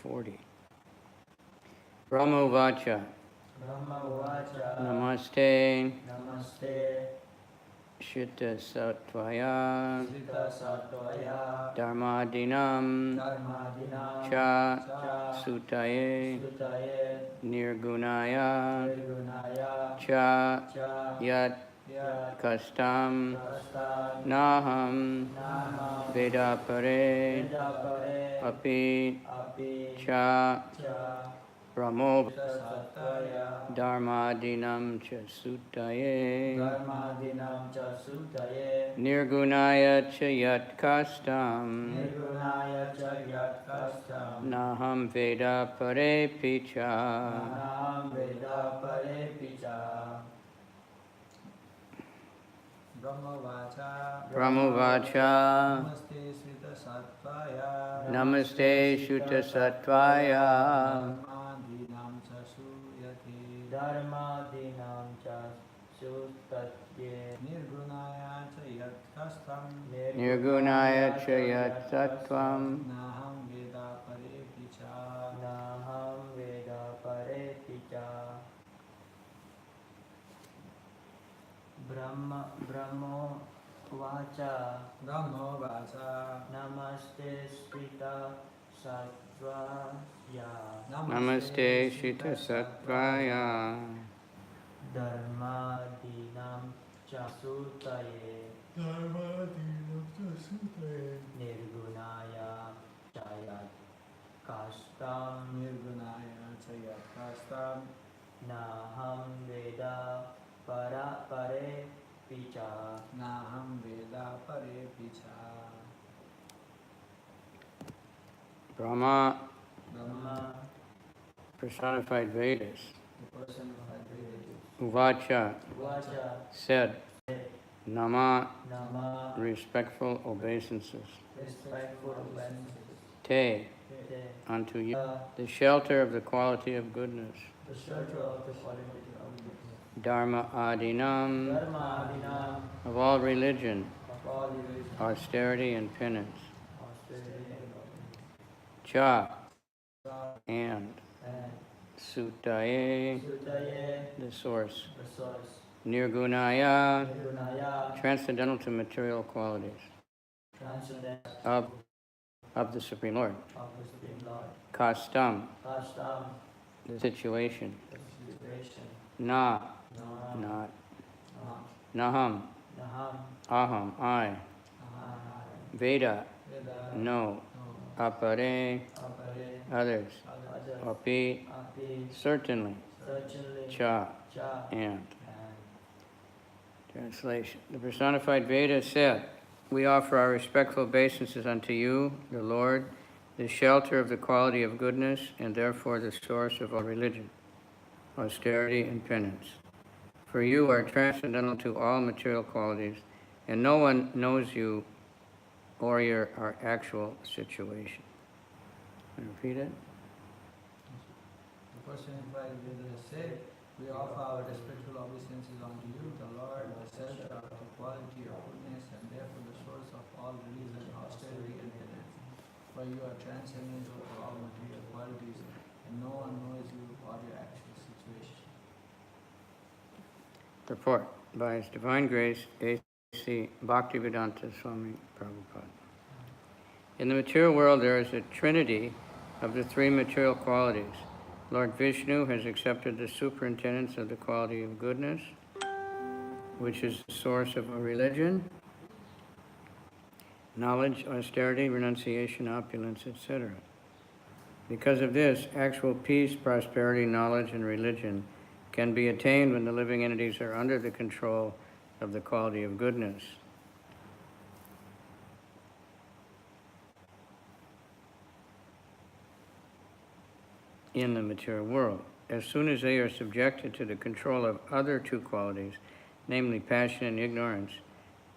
40. Brahmovacha. Namaste. Shita Sattvaya Dharmadinam Cha Sutaye Nirgunaya Cha Yat Kastam Naham Vedapare Api Cha Brahmo Dharmadinam cha sutaye Nirgunaya cha yat kastam Naham Veda Pare Picha. Brahmovacha Namaste Shuta Sattvaya Dharmadinam cha sutatye Nirgunaya cha yat sattvam Naham Veda Pare Picha. Brahmo Vacha Namaste Sprita Sattvaya Namaste Shita Sattvaya Dharmadinam Chasutaye Nirgunaya Chayat Kastam Naham Veda Pare Picha. Brahma personified Vedas. Uvacha said, Nama respectful obeisances. Te unto you, the shelter of the quality of goodness. Dharma adinam of all religion, austerity and penance. Cha and Sutaye the source. Nirgunaya transcendental to material qualities of the Supreme Lord. Kastam the situation. Not. Naham aham I. Veda no. Apare others. Api certainly. Cha and. Translation. The personified Veda said, we offer our respectful obeisances unto you, the Lord, the shelter of the quality of goodness, and therefore the source of all religion, austerity and penance. For you are transcendental to all material qualities, and no one knows you or our actual situation. Can I repeat it? The personified Veda said, we offer our respectful obeisances unto you, the Lord, the shelter of the quality of goodness, and therefore the source of all religion, austerity, and penance. For you are transcendental to all material qualities, and no one knows you or your actual situation. Purport. By His Divine Grace, A.C. Bhaktivedanta Swami Prabhupada. In the material world, there is a trinity of the three material qualities. Lord Vishnu has accepted the superintendence of the quality of goodness, which is the source of a religion, knowledge, austerity, renunciation, opulence, etc. Because of this, actual peace, prosperity, knowledge, and religion can be attained when the living entities are under the control of the quality of goodness. In the material world. As soon as they are subjected to the control of other two qualities, namely passion and ignorance,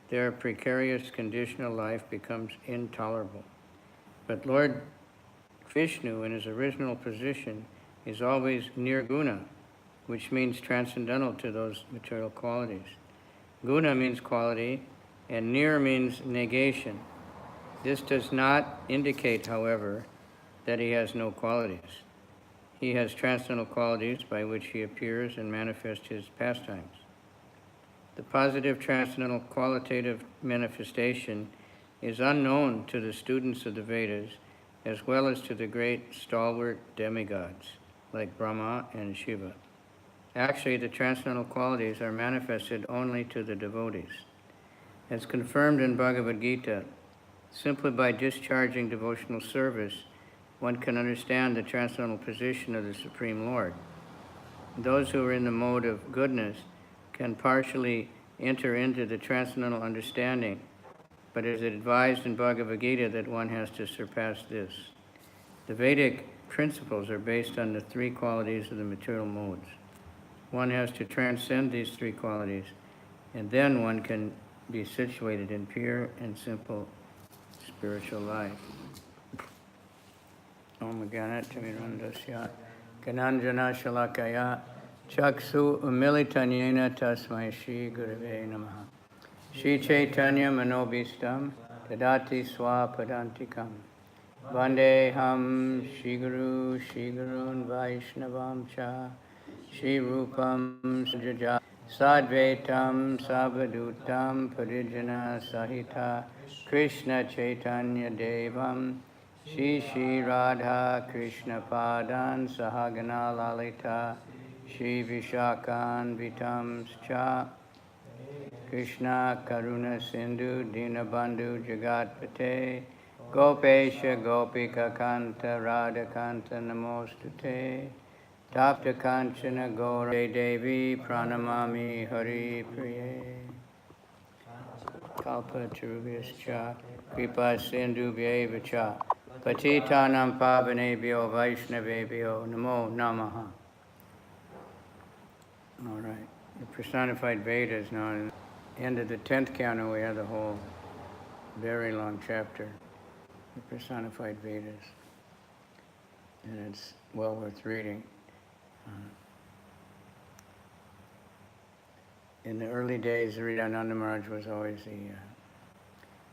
their precarious conditional life becomes intolerable. But Lord Vishnu, in his original position, is always nirguna, which means transcendental to those material qualities. Guna means quality, and nir means negation. This does not indicate, however, that he has no qualities. He has transcendental qualities by which he appears and manifests his pastimes. The positive transcendental qualitative manifestation is unknown to the students of the Vedas as well as to the great stalwart demigods like Brahma and Shiva. Actually, the transcendental qualities are manifested only to the devotees. As confirmed in Bhagavad Gita, simply by discharging devotional service, one can understand the transcendental position of the Supreme Lord. Those who are in the mode of goodness can partially enter into the transcendental understanding, but it is advised in Bhagavad Gita that one has to surpass this. The Vedic principles are based on the three qualities of the material modes. One has to transcend these three qualities, and then one can be situated in pure and simple spiritual life. Om Ganat Tamirandasya Gananjana Shalakaya Chaksu Umilitanyena Tasmai Shri Gurave Namaha Shri Chaitanya Manobhistam Tadati Swapadantikam Vandeham Shri Gurun Vaishnavam Cha Shri Rupam Sajaja Sadvaitam Savadutam Parijana Sahita Krishna Chaitanya Devam Shri Shri Radha Krishna Padan Sahagana Lalita Shri Vishakan Vitam Cha Krishna Karuna Sindhu Dinabandhu Jagatpate Gopesha Gopika Kanta Radha Kanta Namostute Tapta Kanchana Gaura Devi Pranamami Hari Priye Kalpa Tarubhyascha Kripa Sindhu Vyevacha Patitanam Pavanebhyo Vaishnavebhyo Namo Namaha. All right. The personified Vedas now. At the end of the 10th canto, we have the whole very long chapter, the personified Vedas. And it's well worth reading. In the early days, Hridayananda Maharaj was always the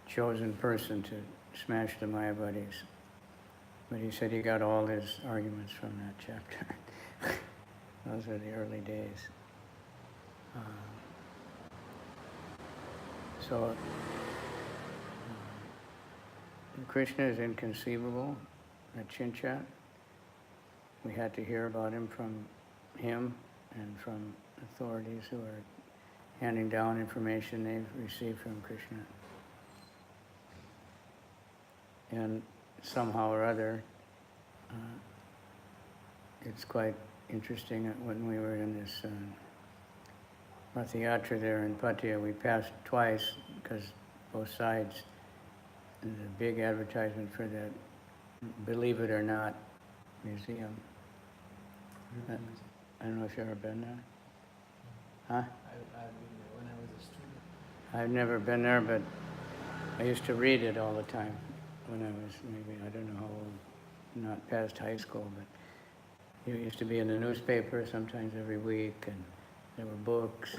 chosen person to smash the Mayavadis. But he said he got all his arguments from that chapter. Those were the early days. Krishna is inconceivable, Achincha. We had to hear about him from him and from authorities who are handing down information they've received from Krishna. And somehow or other, it's quite interesting that when we were in this Rath Yatra there in Pattaya, we passed twice because both sides, there's a big advertisement for that Believe It or Not museum. I don't know if you've ever been there. Huh? I've been there when I was a student. I've never been there, but I used to read it all the time when I was maybe, I don't know how old, not past high school, but it used to be in the newspaper sometimes every week, and there were books.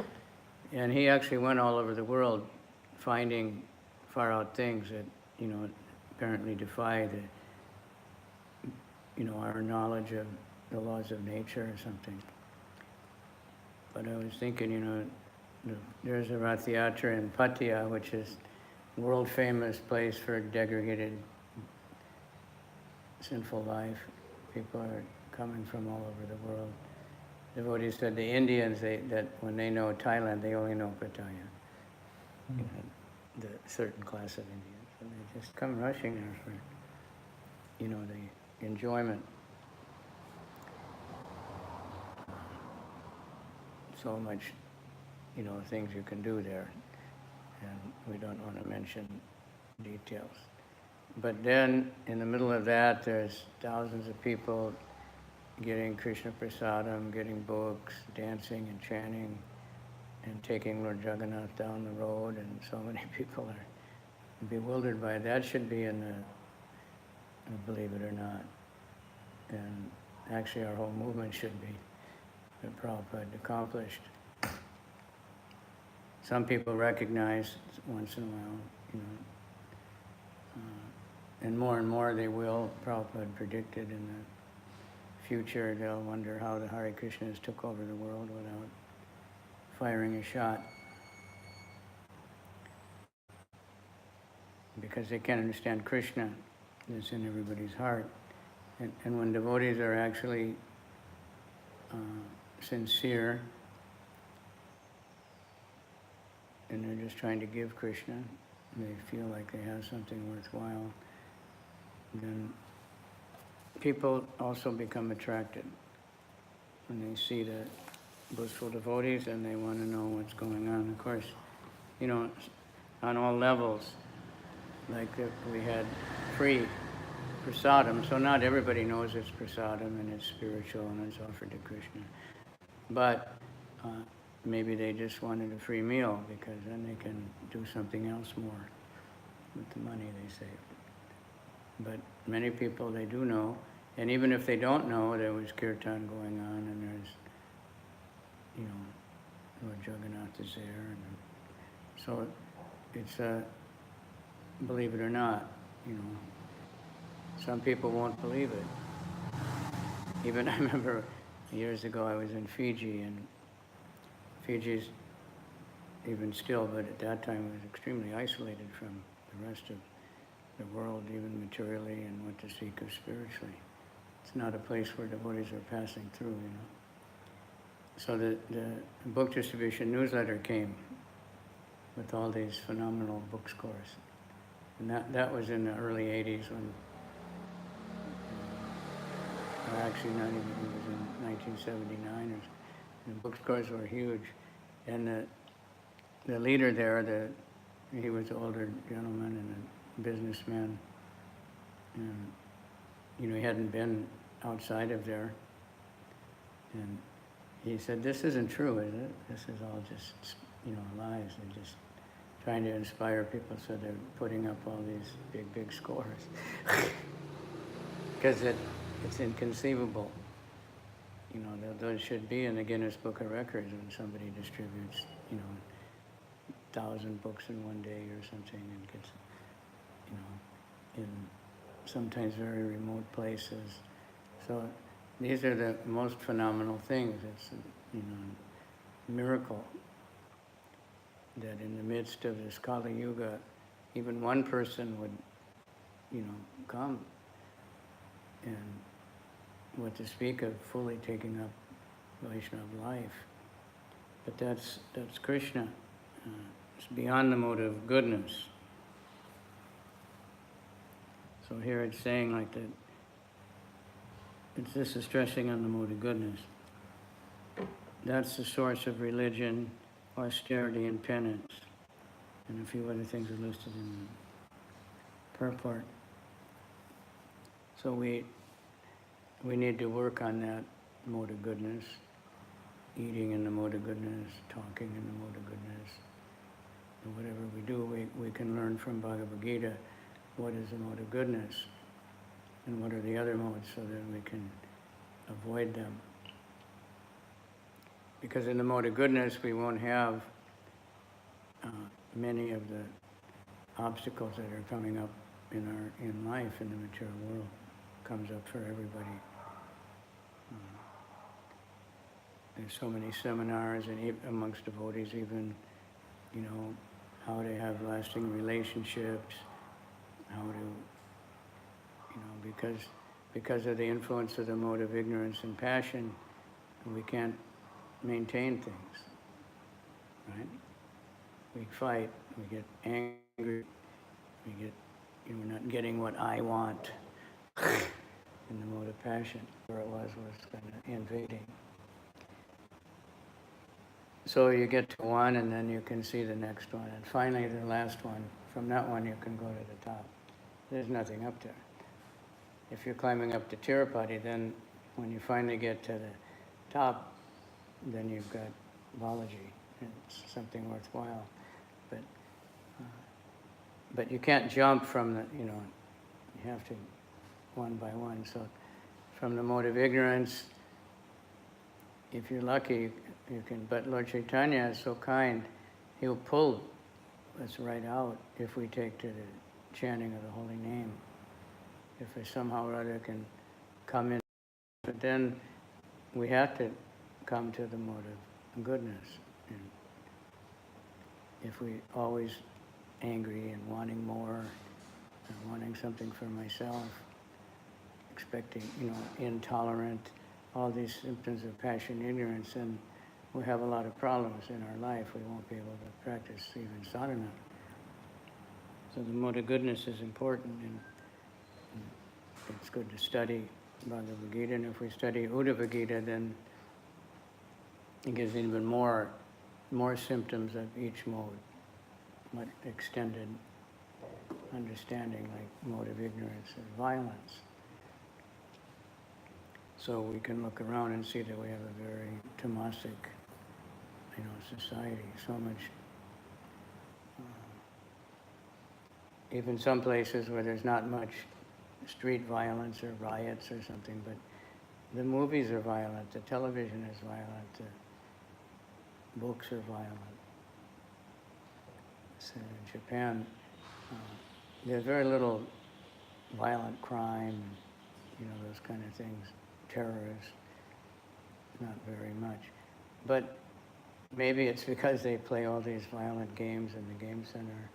And he actually went all over the world finding far out things that, apparently defy our knowledge of the laws of nature or something. But I was thinking, there's a Rath Yatra in Pattaya, which is a world-famous place for degraded, sinful life. People are coming from all over the world. Devotees said the Indians, that when they know Thailand, they only know Pattaya. The certain class of Indians. And they just come rushing there for, the enjoyment. So much, things you can do there. And we don't want to mention details. But then, in the middle of that, there's thousands of people getting Krishna Prasadam, getting books, dancing and chanting, and taking Lord Jagannath down the road, and so many people are bewildered by it. That should be in the Believe It or Not. And actually our whole movement should be, that Prabhupada accomplished. Some people recognize once in a while, and more they will. Prabhupada predicted in the future they'll wonder how the Hare Krishnas took over the world without firing a shot, because they can't understand Krishna that's in everybody's heart. And when devotees are actually sincere and they're just trying to give Krishna, they feel like they have something worthwhile, then people also become attracted when they see the blissful devotees and they want to know what's going on. Of course, you know, on all levels, like if we had free prasadam, so not everybody knows it's prasadam and it's spiritual and it's offered to Krishna. But maybe they just wanted a free meal because then they can do something else more with the money they save. But many people, they do know, and even if they don't know, there was kirtan going on, and there's, you know, Lord Jagannath is there, and so it's believe it or not, you know, some people won't believe it. Even I remember years ago I was in Fiji, and Fiji's even still, but at that time was extremely isolated from the rest of the world, even materially and what to seek of spiritually. It's not a place where devotees are passing through, you know. So the book distribution newsletter came with all these phenomenal book scores. And that was in the early 80s when, or actually not even, it was in 1979, or the book scores were huge. And the leader there, he was an older gentleman and a businessman, and you know, he hadn't been outside of there, and he said, "This isn't true, is it? This is all just, you know, lies. They're just trying to inspire people, so they're putting up all these big scores." Because it's inconceivable. You know, those should be in the Guinness Book of Records when somebody distributes, you know, 1,000 books in one day or something, and gets, you know, in sometimes very remote places. So these are the most phenomenal things. It's, you know, miracle that in the midst of this Kali Yuga, even one person would, you know, come, and what to speak of fully taking up Vaishnava life. But that's Krishna. It's beyond the mode of goodness. So here it's saying like that, this is stressing on the mode of goodness. That's the source of religion, austerity, and penance. And a few other things are listed in the purport. So we need to work on that mode of goodness, eating in the mode of goodness, talking in the mode of goodness. And whatever we do, we can learn from Bhagavad Gita what is the mode of goodness and what are the other modes, so that we can avoid them. Because in the mode of goodness, we won't have many of the obstacles that are coming up in life, in the material world. Comes up for everybody. There's so many seminars, and amongst devotees even, you know, how to have lasting relationships, how to, you know, because of the influence of the mode of ignorance and passion, we can't maintain things, right? We fight, we get angry, we get, you know, we're not getting what I want in the mode of passion, where it was kind of invading. So you get to one, and then you can see the next one, and finally the last one. From that one, you can go to the top. There's nothing up there. If you're climbing up to Tirupati, then when you finally get to the top, then you've got Balaji. It's something worthwhile. But you can't jump from the, you know, you have to one by one. So from the mode of ignorance, if you're lucky, you can, but Lord Chaitanya is so kind, he'll pull us right out if we take to the chanting of the holy name. if I somehow or other can come in. But then we have to come to the mode of goodness. And if we always angry and wanting more, and wanting something for myself, expecting, intolerant, all these symptoms of passion, ignorance, and we have a lot of problems in our life. We won't be able to practice even sadhana. So the mode of goodness is important, and it's good to study Bhagavad Gita. And if we study Uddhava Gita, then it gives even more symptoms of each mode, much extended understanding, like mode of ignorance and violence. So we can look around and see that we have a very tamasic, society. So much, even some places where there's not much street violence or riots or something, but the movies are violent, the television is violent, the books are violent. So in Japan, there's very little violent crime, those kind of things, terrorists, not very much. But maybe it's because they play all these violent games in the game center.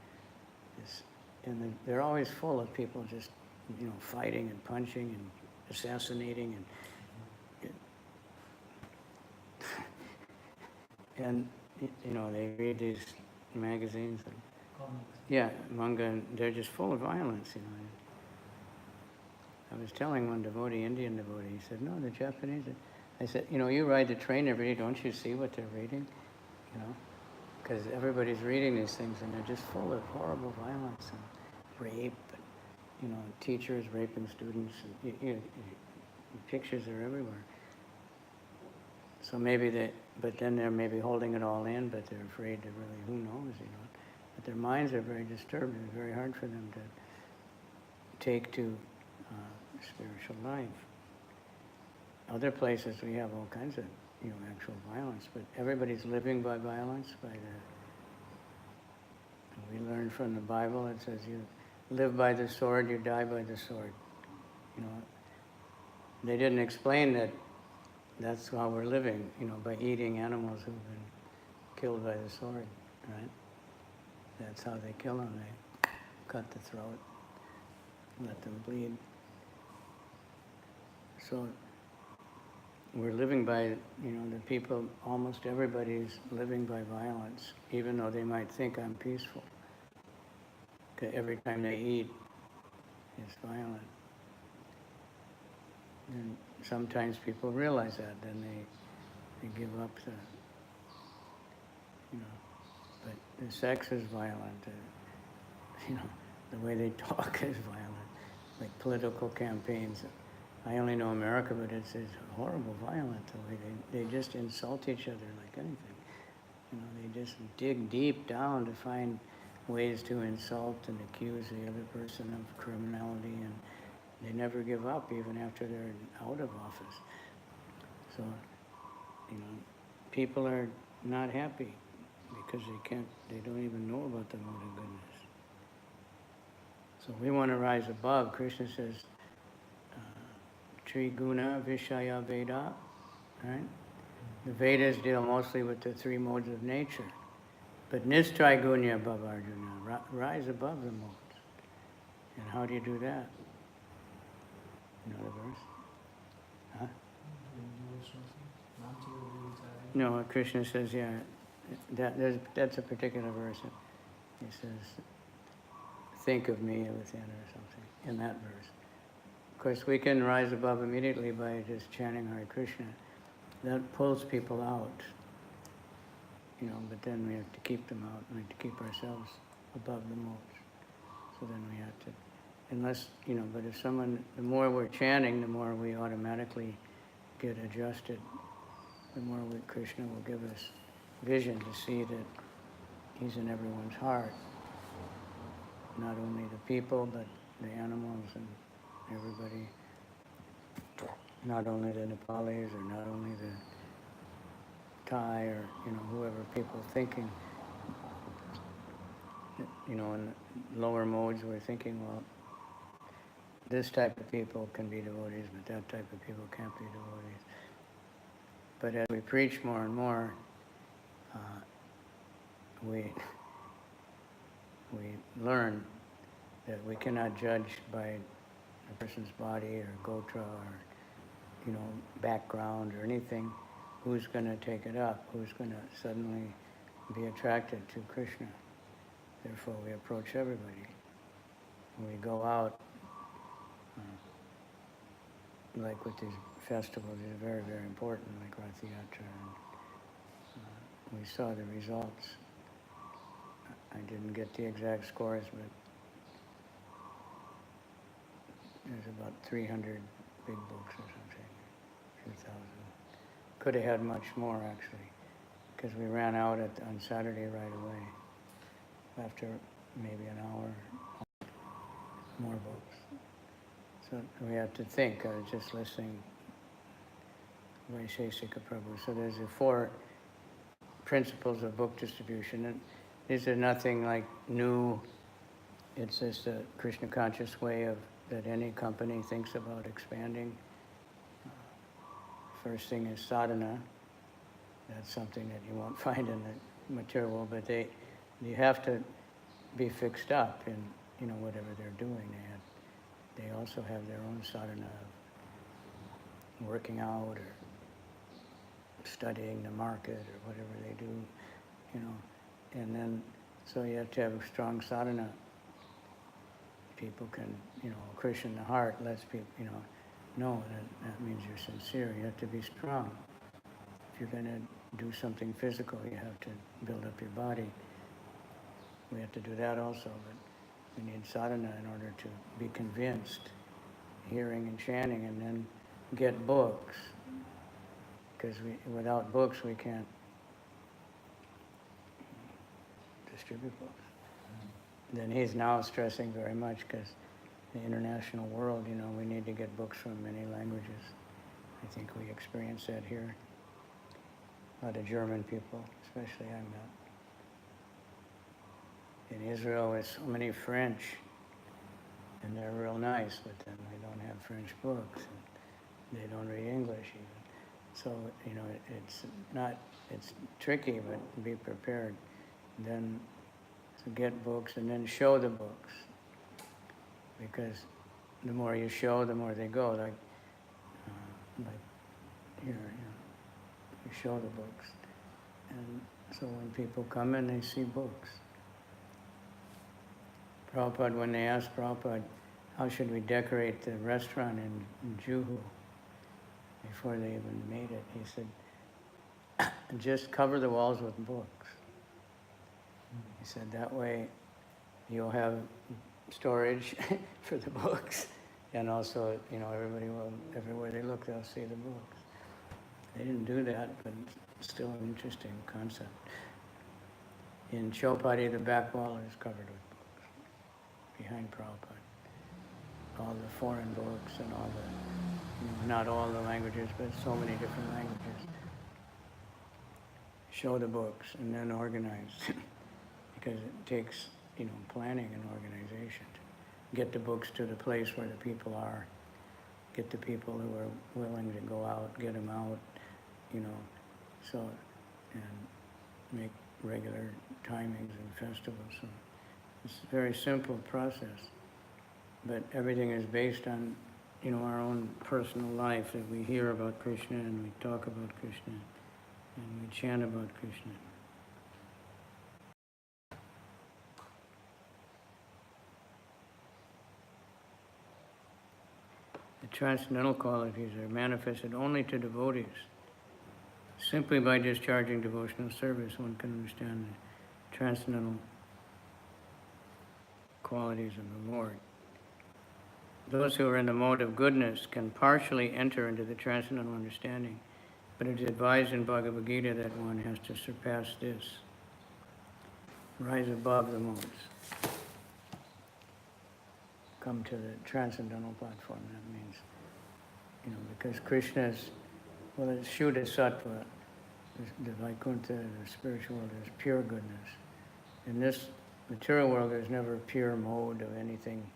They're always full of people just, fighting and punching and assassinating and they read these magazines. Yeah, manga, and they're just full of violence, I was telling one devotee, Indian devotee, he said, no, the Japanese, I said, you ride the train every day, don't you see what they're reading? Because everybody's reading these things and they're just full of horrible violence and rape, and, teachers raping students, and, pictures are everywhere. So maybe but then they're maybe holding it all in, but they're afraid to really, who knows, But their minds are very disturbed. It's very hard for them to take to spiritual life. Other places we have all kinds of, actual violence, but everybody's living by violence. We learn from the Bible, it says you live by the sword, you die by the sword. They didn't explain that that's how we're living, by eating animals who've been killed by the sword, right? That's how they kill them. They cut the throat, let them bleed. So we're living by, the people, almost everybody's living by violence, even though they might think I'm peaceful. 'Cause every time they eat, it's violent. And sometimes people realize that, then they give up but the sex is violent, the way they talk is violent, like political campaigns. I only know America, but it's horrible violent, the way they just insult each other like anything. They just dig deep down to find ways to insult and accuse the other person of criminality, and they never give up even after they're out of office. So, people are not happy because they don't even know about the mode of goodness. So we want to rise above. Krishna says, Triguna Vishaya Veda, right? The Vedas deal mostly with the three modes of nature. But Nistrigunya above Arjuna, rise above the modes. And how do you do that? Another verse? Huh? No, Krishna says, that's a particular verse. He says, think of me within or something, in that verse. Of course, we can rise above immediately by just chanting Hare Krishna. That pulls people out, but then we have to keep them out. We have to keep ourselves above the modes. So then we have to, unless, but if the more we're chanting, the more we automatically get adjusted. The more Krishna will give us vision to see that he's in everyone's heart. Not only the people, but the animals and everybody. Not only the Nepalis or not only the Thai or, whoever people thinking. In the lower modes we're thinking, well, this type of people can be devotees, but that type of people can't be devotees. But as we preach more and more, we learn that we cannot judge by a person's body or gotra or background or anything who's going to take it up, who's going to suddenly be attracted to Krishna. Therefore, we approach everybody. When we go out, like with these festivals, it's very, very important, like Rath Yatra. And, we saw the results. I didn't get the exact scores, but there's about 300 big books or something, a few thousand. Could have had much more, actually, because we ran out on Saturday right away, after maybe an hour, more books. So we have to think, just listening, Vaisheshika Prabhu. So there's the 4 principles of book distribution, and these are nothing like new. It's just a Krishna conscious way of that any company thinks about expanding. First thing is sadhana. That's something that you won't find in the material world, but you have to be fixed up in whatever they're doing. They also have their own sadhana of working out or studying the market or whatever they do, and then so you have to have a strong sadhana. People can, Krishna in the heart lets people, know that means you're sincere. You have to be strong. If you're going to do something physical, you have to build up your body. We have to do that also, but we need sadhana in order to be convinced, hearing and chanting, and then get books. Because without books, we can't distribute books. Then he's now stressing very much, because the international world, we need to get books from many languages. I think we experience that here. A lot of German people, especially I met. In Israel, there's so many French, and they're real nice, but then they don't have French books, and they don't read English even. So, it's tricky, but be prepared. And then to get books, and then show the books. Because the more you show, the more they go. Like here, you show the books. And so when people come in, they see books. Prabhupada, when they asked Prabhupada, how should we decorate the restaurant in Juhu, before they even made it, he said, just cover the walls with books. He said, that way you'll have storage for the books, and also, everybody will, everywhere they look, they'll see the books. They didn't do that, but it's still an interesting concept. In Chopati, the back wall is covered with books, behind Prabhupada. All the foreign books and all the, not all the languages, but so many different languages. Show the books and then organize, because it takes, planning and organization to get the books to the place where the people are, get the people who are willing to go out, get them out, so, and make regular timings and festivals. So it's a very simple process, but everything is based on, our own personal life, that we hear about Krishna and we talk about Krishna and we chant about Krishna. The transcendental qualities are manifested only to devotees. Simply by discharging devotional service, one can understand the transcendental qualities of the Lord. Those who are in the mode of goodness can partially enter into the transcendental understanding, but it is advised in Bhagavad Gita that one has to surpass this, rise above the modes, come to the transcendental platform. That means, because Krishna is, well, it's Shuddha Sattva, the Vaikuntha, the spiritual world, is pure goodness. In this material world, there's never a pure mode of anything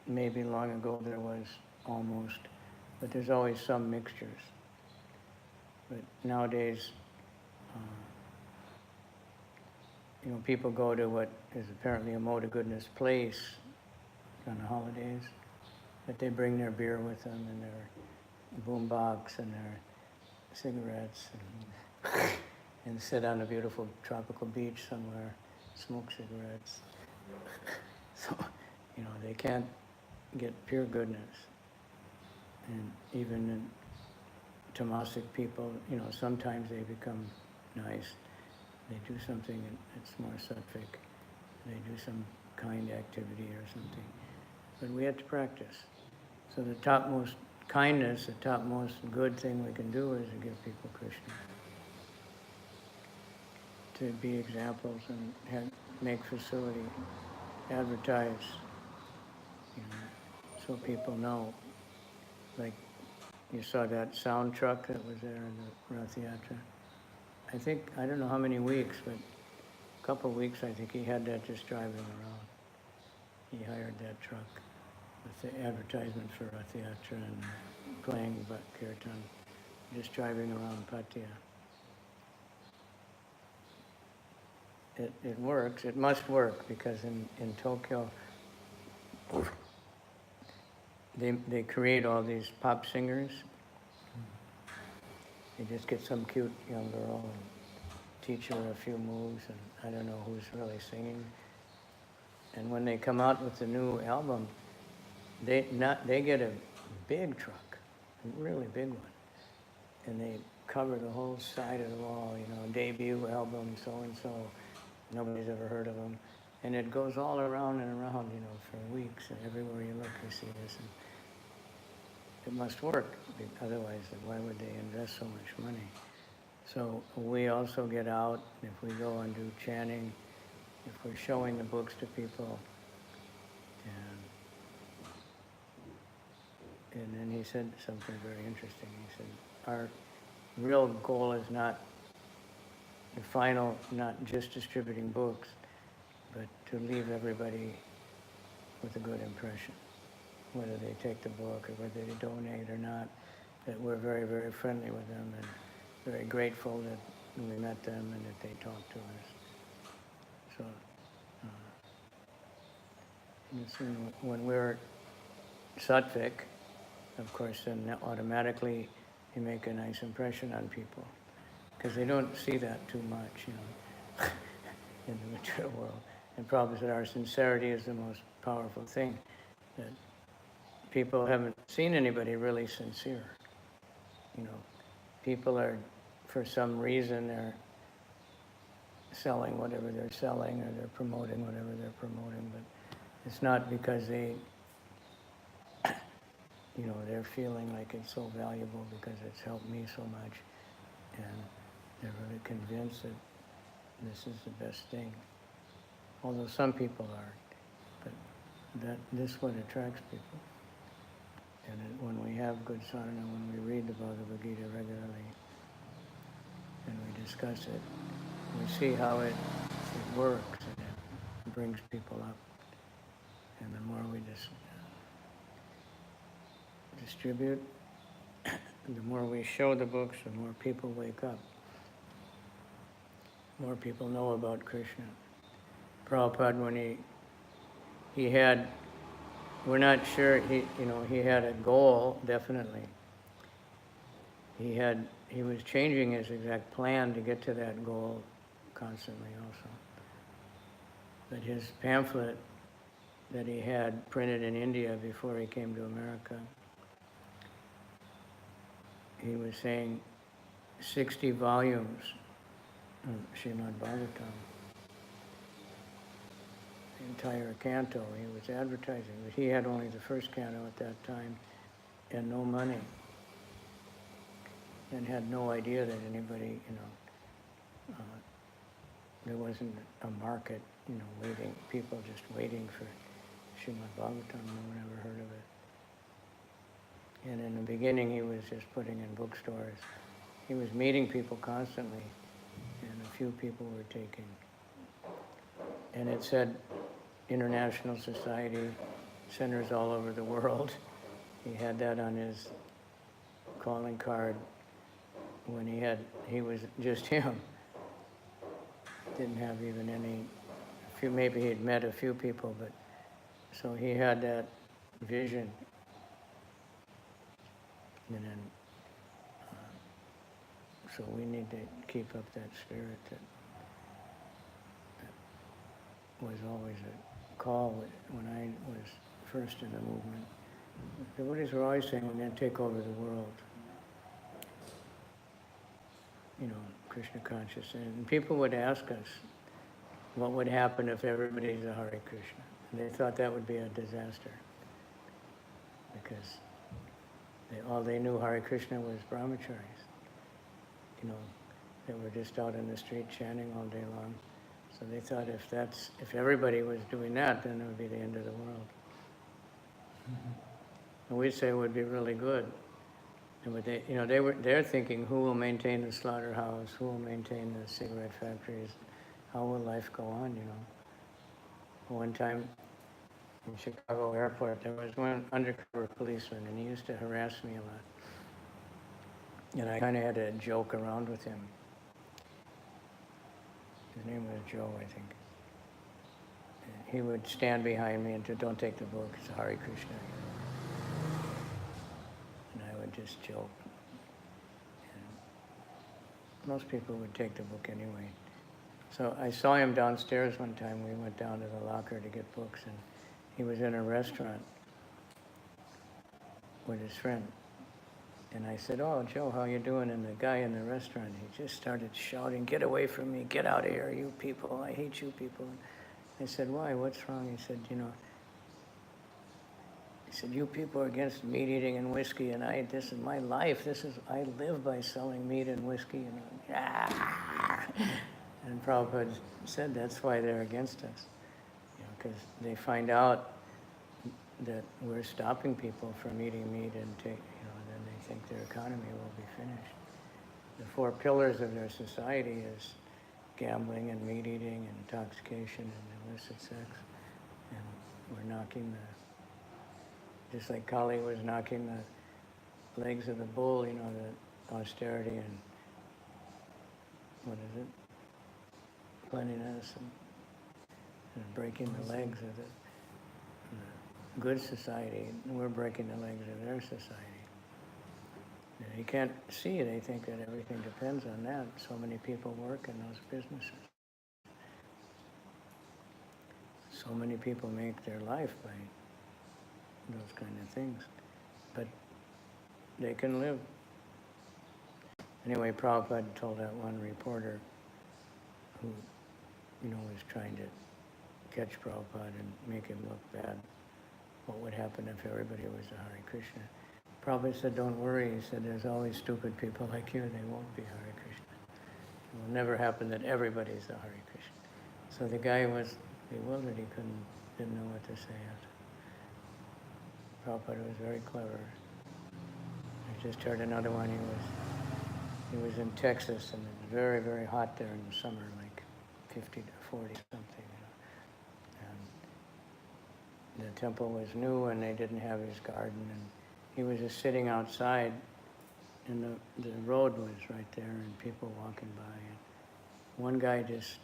maybe long ago there was almost, but there's always some mixtures. But nowadays, people go to what is apparently a mode of goodness place on the holidays, but they bring their beer with them and their boombox and their cigarettes and sit on a beautiful tropical beach somewhere, smoke cigarettes. So, they can't get pure goodness. And even in tamasic people, sometimes they become nice. They do something that's more sattvic. They do some kind activity or something. But we have to practice. So the topmost kindness, the topmost good thing we can do is to give people Krishna. To be examples and make facility, advertise, so people know. Like you saw that sound truck that was there in the Rath Yatra. I don't know how many weeks, but a couple of weeks I think he had that just driving around. He hired that truck with the advertisement for Rath Yatra and playing Kirtan, just driving around Pattaya. It works, it must work, because in Tokyo, they create all these pop singers. They just get some cute young girl and teach her a few moves, and I don't know who's really singing. And when they come out with the new album, they get a big truck, a really big one, and they cover the whole side of the wall, debut album, so-and-so, nobody's ever heard of them. And it goes all around and around, for weeks, and everywhere you look, you see this. And it must work, otherwise why would they invest so much money? So we also get out, if we go and do chanting, if we're showing the books to people, and then he said something very interesting. He said, our real goal is not just distributing books, but to leave everybody with a good impression. Whether they take the book or whether they donate or not, that we're very, very friendly with them and very grateful that we met them and that they talked to us. So, when we're sattvic, of course, then automatically you make a nice impression on people, because they don't see that too much, in the material world. And Prabhupada said our sincerity is the most powerful thing, that people haven't seen anybody really sincere. People are, for some reason, they're selling whatever they're selling, or they're promoting whatever they're promoting, but it's not because they're feeling like it's so valuable because it's helped me so much, and they're really convinced that this is the best thing. Although some people are, but this is what attracts people. And when we have good sadhana, when we read the Bhagavad Gita regularly, and we discuss it, we see how it works, and it brings people up. And the more we distribute, the more we show the books, the more people wake up. More people know about Krishna. Prabhupada, when he had, we're not sure, he had a goal, definitely. He was changing his exact plan to get to that goal constantly also. But his pamphlet that he had printed in India before he came to America, he was saying 60 volumes of Srimad Bhagavatam, the entire canto. He was advertising, but he had only the first canto at that time and no money, and had no idea that anybody, there wasn't a market, waiting, people just waiting for Srimad Bhagavatam. No one ever heard of it. And in the beginning, he was just putting in bookstores. He was meeting people constantly, and a few people were taking. And it said International Society centers all over the world. He had that on his calling card when he was just him. Didn't have even maybe he'd met a few people, but so he had that vision. And then, so we need to keep up that spirit that was always a call when I was first in the movement. The Buddhists were always saying we're going to take over the world. Krishna consciousness. And people would ask us what would happen if everybody's a Hare Krishna. And they thought that would be a disaster. Because all they knew Hare Krishna was brahmacharis. They were just out in the street chanting all day long. So they thought if everybody was doing that, then it would be the end of the world. And we'd say it would be really good. And they're thinking, who will maintain the slaughterhouse? Who will maintain the cigarette factories? How will life go on? One time in Chicago airport, there was one undercover policeman, and he used to harass me a lot. And I kind of had to joke around with him. His name was Joe, I think. And he would stand behind me and say, don't take the book, it's Hare Krishna. And I would just joke. And most people would take the book anyway. So I saw him downstairs one time. We went down to the locker to get books, and he was in a restaurant with his friend. And I said, oh, Joe, how you doing? And the guy in the restaurant, he just started shouting, get away from me, get out of here, you people, I hate you people. And I said, why, what's wrong? He said, you people are against meat eating and whiskey, and this is my life. I live by selling meat and whiskey. And Prabhupada said that's why they're against us. Because they find out that we're stopping people from eating meat and then they think their economy will be finished. The 4 pillars of their society is gambling and meat eating and intoxication and illicit sex. And we're knocking just like Kali was knocking the legs of the bull, the austerity and, cleanliness and breaking the legs of the good society. We're breaking the legs of their society. You can't see, they think that everything depends on that. So many people work in those businesses. So many people make their life by those kind of things. But they can live. Anyway, Prabhupada told that one reporter who, was trying to catch Prabhupada and make him look bad, what would happen if everybody was a Hare Krishna. Prabhupada said, don't worry. He said, there's always stupid people like you. They won't be Hare Krishna. It will never happen that everybody's a Hare Krishna. So the guy was bewildered. He didn't know what to say after. Prabhupada was very clever. I just heard another one. He was in Texas, and it was very, very hot there in the summer, like 50 to 40 something. And the temple was new, and they didn't have his garden, and he was just sitting outside, and the road was right there, and people walking by. And one guy just,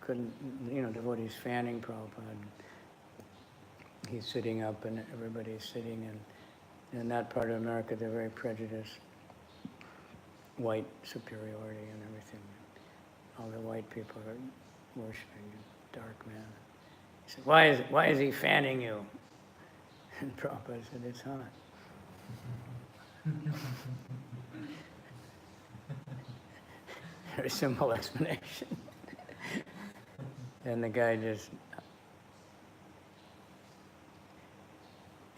couldn't, devotees fanning Prabhupada. He's sitting up, and everybody's sitting, and in that part of America, they're very prejudiced. White superiority and everything. All the white people are worshiping the dark man. He said, why is he fanning you? And Prabhupada said, it's hot. Very simple explanation. And the guy just,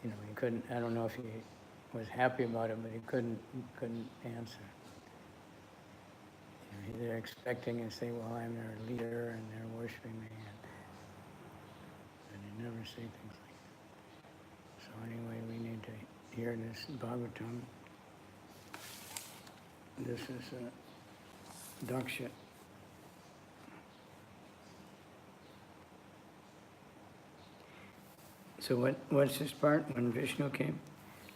he couldn't, I don't know if he was happy about it, but he couldn't answer. They're expecting and say, well, I'm their leader and they're worshiping me. And they never say things like that. So anyway, we need to hear this Bhagavatam. This is Daksha. So what's this part, when Vishnu came?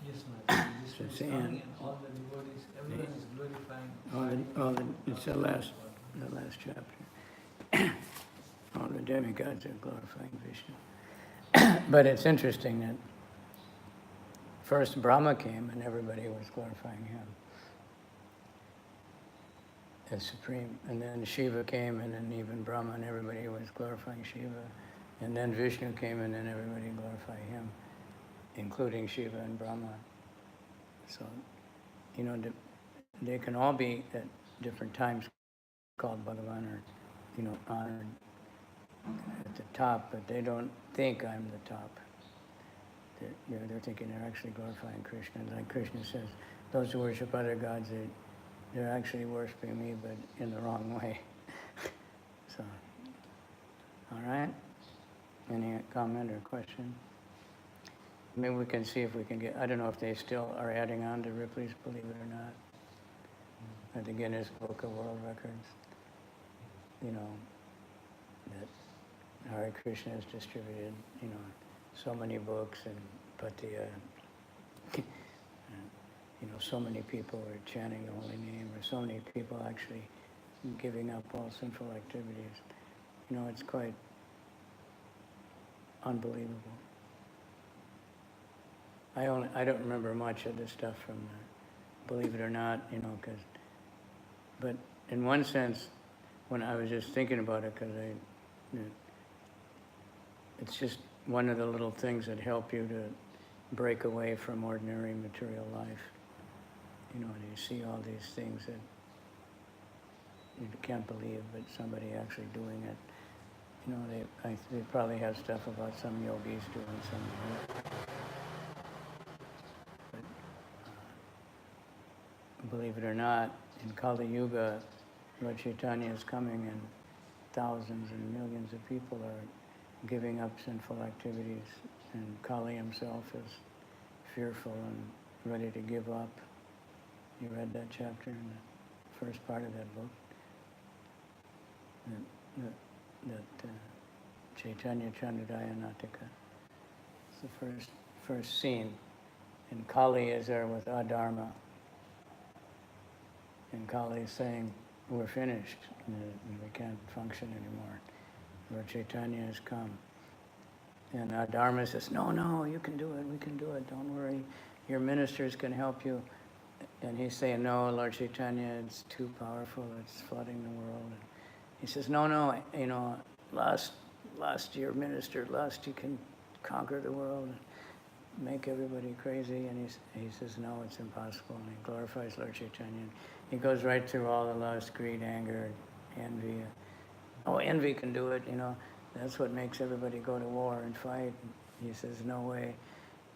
Yes, Maharaj. Vishnu It's is the coming end. and all the devotees, everyone is glorifying. It's the last chapter. All the demigods are glorifying Vishnu. But it's interesting that first Brahma came and everybody was glorifying him as supreme. And then Shiva came and then even Brahma and everybody was glorifying Shiva. And then Vishnu came and then everybody glorified him, including Shiva and Brahma. So, you know, they can all be at different times called Bhagavan or, you know, honored at the top, but they don't think I'm the top. They're thinking they're actually glorifying Krishna. Like Krishna says, those who worship other gods, they're actually worshiping me, but in the wrong way. So, all right? Any comment or question? Maybe we can see if we can get, I don't know if they still are adding on to Ripley's Believe It or Not, at the Guinness Book of World Records. You know, that Hare Krishna has distributed, you know, so many books and put the, you know, so many people are chanting the holy name, or so many people actually giving up all sinful activities. You know, it's quite unbelievable. I don't remember much of the stuff from Believe It or Not, you know, but in one sense, when I was just thinking about it, because it's just one of the little things that help you to break away from ordinary material life. You know, and you see all these things that you can't believe, but somebody actually doing it. You know, they probably have stuff about some yogis doing some. Believe it or not, in Kali Yuga, Lord Chaitanya is coming and thousands and millions of people are giving up sinful activities, and Kali himself is fearful and ready to give up. You read that chapter in the first part of that book? That Chaitanya Chandradaya Natika. It's the first scene. And Kali is there with Adharma. And Kali is saying, we're finished, and we can't function anymore. Lord Chaitanya has come. And Dharma says, no, you can do it, we can do it, don't worry. Your ministers can help you. And he's saying, no, Lord Chaitanya, it's too powerful, it's flooding the world. And he says, no, you know, lust, your minister, lust, you can conquer the world and make everybody crazy. And he says, no, it's impossible. And he glorifies Lord Chaitanya. He goes right through all the lust, greed, anger, envy. Oh, envy can do it, you know. That's what makes everybody go to war and fight. And he says, no way.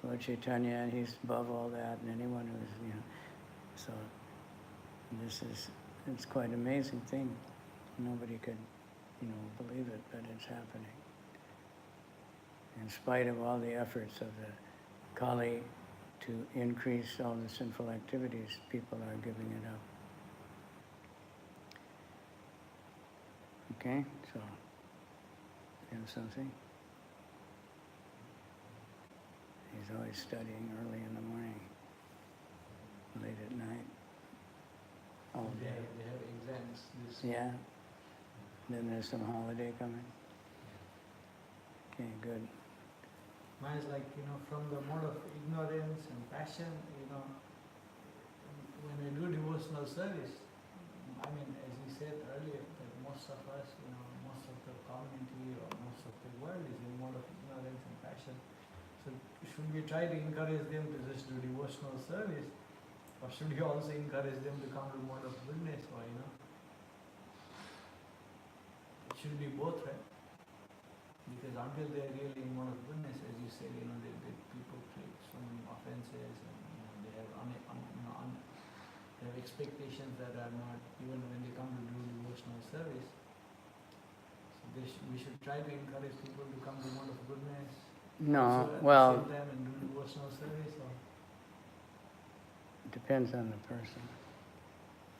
Lord Chaitanya, and he's above all that, and anyone who's, you know. So it's quite an amazing thing. Nobody could, you know, believe it, but it's happening. In spite of all the efforts of the Kali to increase all the sinful activities, people are giving it up. Okay, so, you have something? He's always studying early in the morning, late at night, all They day. have exams. Yeah? Then there's some holiday coming? Okay, good. Mine is like, you know, from the mode of ignorance and passion, you know, when I do devotional service, I mean, as you said earlier, that most of us, you know, most of the community or most of the world is in mode of ignorance and passion. So should we try to encourage them to just do devotional service, or should we also encourage them to come to mode of goodness, or, you know? It should be both, right? Because until they are really in mode of goodness, as you said, you know, people create so many offenses, and, you know, they have they have expectations that are not, even when they come to do devotional service. So we should try to encourage people to come to mode of goodness. No, also at well, the same time and do devotional service, or it depends on the person.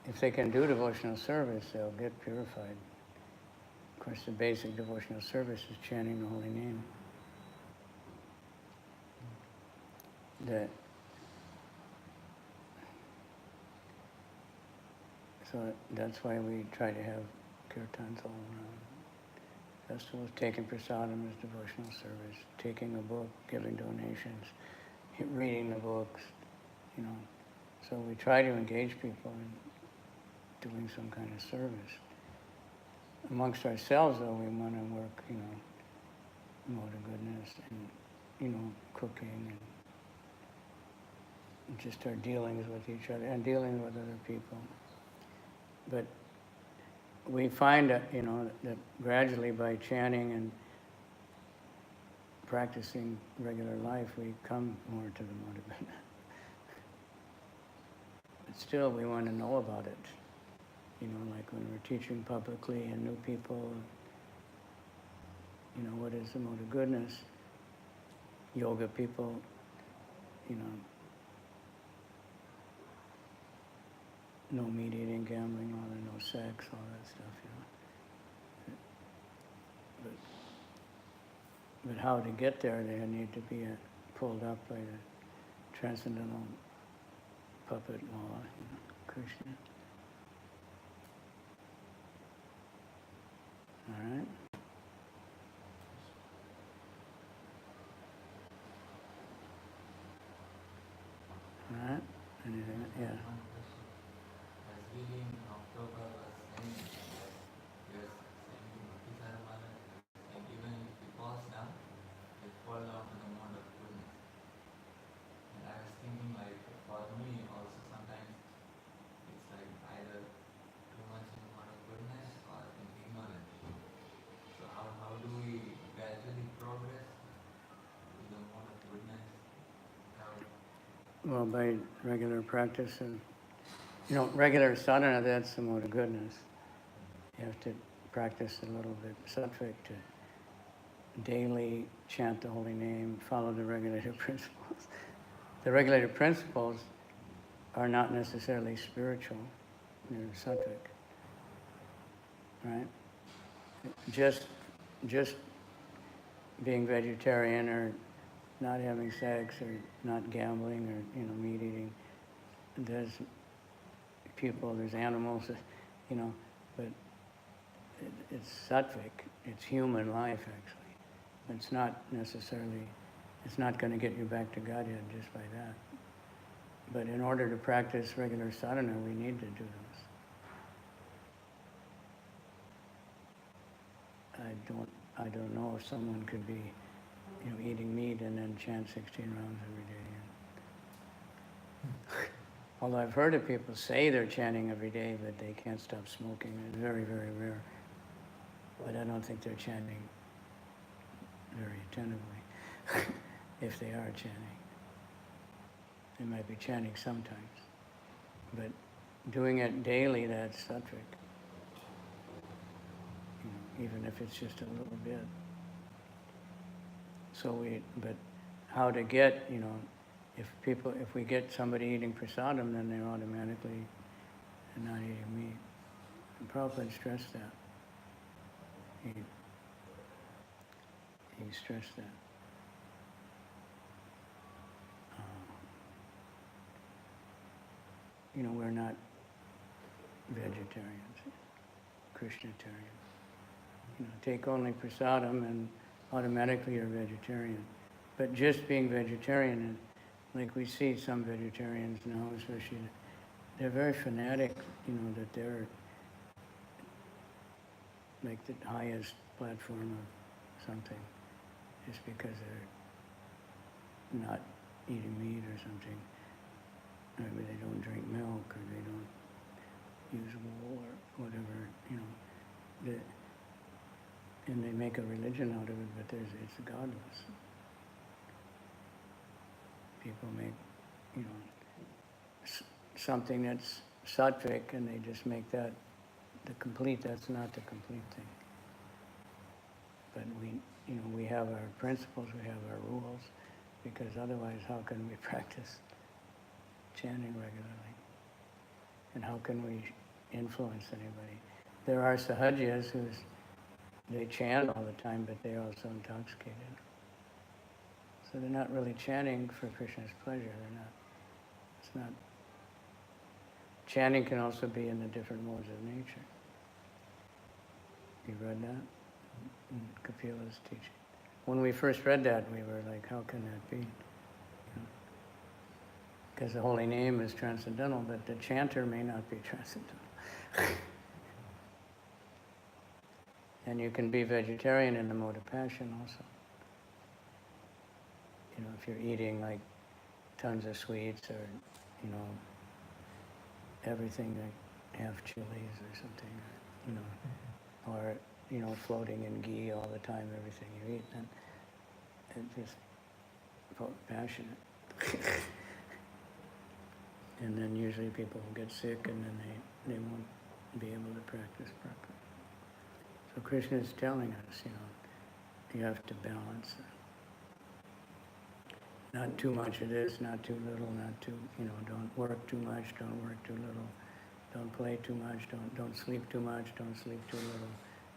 If they can do devotional service, they'll get purified. Of course, the basic devotional service is chanting the holy name. that so that's why we try to have kirtans all around. Festivals, taking prasadam as devotional service, taking a book, giving donations, reading the books, you know. So we try to engage people in doing some kind of service. Amongst ourselves, though, we want to work, you know, mode of goodness and, you know, cooking and just our dealings with each other and dealing with other people. But we find that, you know, that gradually by chanting and practicing regular life, we come more to the mode of goodness. But still, we want to know about it. You know, like when we're teaching publicly and new people, you know, what is the mode of goodness? Yoga people, you know, no meat eating, gambling, all that, no sex, all that stuff, you know. But how to get there, they need to be pulled up by the transcendental puppet law, you know, Krishna. All right? All right? Anything? Yeah. As we in October was saying that we are saying Bhakti Dharmana, and even if we pause down, we fall down to the mode of goodness. And I was thinking like for me also sometimes it's like either too much in the mode of goodness or in ignorance. So how do we gradually progress to the mode of goodness? How Well, by regular practice and, you know, regular sadhana, that's the mode of goodness. You have to practice a little bit sattvic to daily chant the holy name, follow the regulative principles. The regulative principles are not necessarily spiritual, they're sattvic, right? Just being vegetarian or not having sex or not gambling or, you know, meat eating. There's people, there's animals, you know, but it's sattvic. It's human life, actually. It's not necessarily, it's not going to get you back to Godhead just by that. But in order to practice regular sadhana, we need to do this. I don't know if someone could be, you know, eating meat and then chant 16 rounds every day. Although I've heard of people say they're chanting every day, but they can't stop smoking. It's very, very rare. But I don't think they're chanting very attentively, if they are chanting. They might be chanting sometimes. But doing it daily, that's sattvic. You know, even if it's just a little bit. So but how to get, you know, if we get somebody eating prasadam, then they're automatically not eating meat. And Prabhupada stressed that. He stressed that. You know, we're not vegetarians, Krishnatarians. You know, take only prasadam and automatically you're vegetarian. But just being vegetarian, like we see some vegetarians now, especially, they're very fanatic, you know, that they're like the highest platform of something, just because they're not eating meat or something. Maybe they don't drink milk or they don't use wool or whatever, you know. And they make a religion out of it, but it's godless. People make, you know, something that's sattvic, and they just make that the complete. That's not the complete thing. But we have our principles, we have our rules, because otherwise, how can we practice chanting regularly? And how can we influence anybody? There are sahajiyas they chant all the time, but they're also intoxicated. So they're not really chanting for Krishna's pleasure. They're not. It's not. Chanting can also be in the different modes of nature. You read that in Kapila's teaching. When we first read that, we were like, how can that be? Because the holy name is transcendental, but the chanter may not be transcendental. And you can be vegetarian in the mode of passion also. You know, if you're eating like tons of sweets or, you know, everything like half chilies or something, you know, or, you know, floating in ghee all the time, everything you eat, then it just passionate. And then usually people will get sick and then they won't be able to practice properly. So Krishna is telling us, you know, you have to balance it. Not too much of this, not too little, not too, you know, don't work too much, don't work too little, don't play too much, don't sleep too much, don't sleep too little.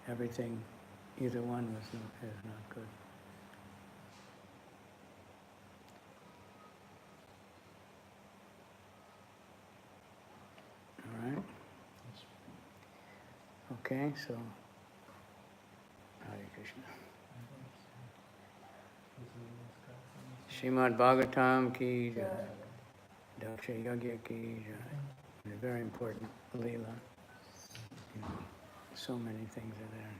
Everything, either one is not good. All right? Okay, so, Hare Krishna. Srimad Bhagavatam ki jai. Daksha Yagya ki jai. A very important Leela. You know, so many things are there.